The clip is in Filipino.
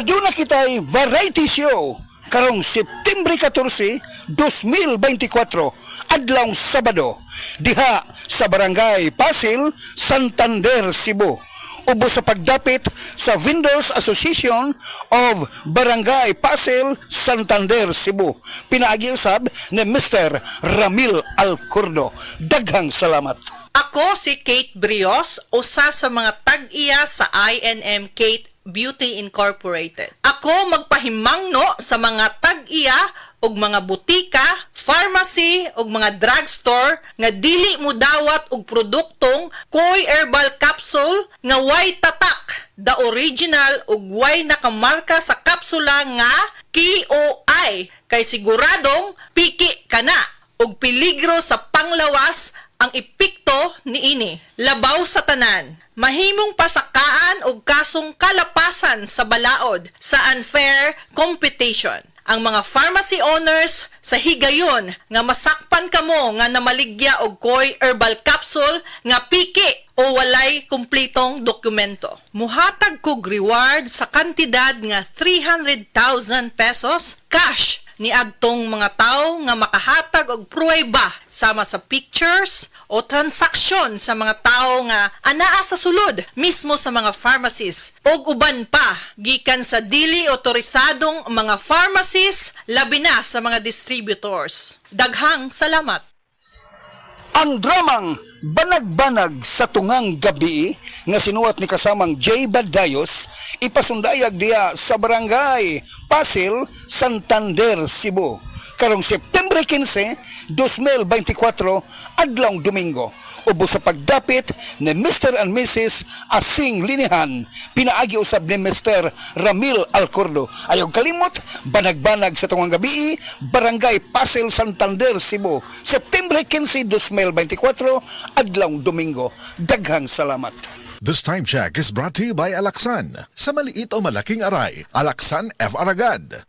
Aduna kitay variety show karong September 14, 2024, adlawng Sabado, diha sa Barangay Pasil, Santander, Cebu. Ubo sa pagdapit sa Vendors Association of Barangay Pasil, Santander, Cebu. Pinaagi usab ni Mr. Ramil Alcurdo. Daghang salamat. Ako si Kate Brios, usa sa mga tag-iya sa INM Kate Beauty Incorporated. Ako magpahimangno sa mga tag-iya og mga butika, pharmacy ug mga drugstore nga dili mo dawat og produktong Koy Herbal Capsule nga way tatak, the original ug way nakamarka sa kapsula nga KOI kay siguradong piki kana ug peligro sa panglawas ang epekto niini. Labaw sa tanan, mahimong pasakaan og kasong kalapasan sa balaod sa unfair competition. Ang mga pharmacy owners sa higayon nga masakpan kamo nga namaligya og Koy Herbal Capsule nga piki o walay kumplitong dokumento. Muhatag kog reward sa kantidad nga 300,000 pesos cash ni adtong mga tao nga makahatag og pruweba sama sa pictures o transaksyon sa mga tao nga anaa sa sulod mismo sa mga pharmacies og uban pa gikan sa dili otorisadong mga pharmacies labi na sa mga distributors. Daghang salamat. Ang dramang Banag-Banag sa Tungang Gabi nga sinuwat ni kasamang J. Badayos ipasundayag diya sa Barangay Pasil, Santander, Cebu. Karong September 15, 2024, adlawng Domingo. Ubo sa pagdapit ni Mr. and Mrs. Asing Linihan, pinaagi usab ni Mr. Ramil Alcurdo. Ayaw kalimot, Banag-Banag sa Tungang Gabi, Barangay Pasil, Santander, Cebu. September 15, 2024, adlawng Domingo. Daghang salamat. This time check is brought to you by Alaksan. Sa maliit o malaking aray, Alaksan F. Aragad.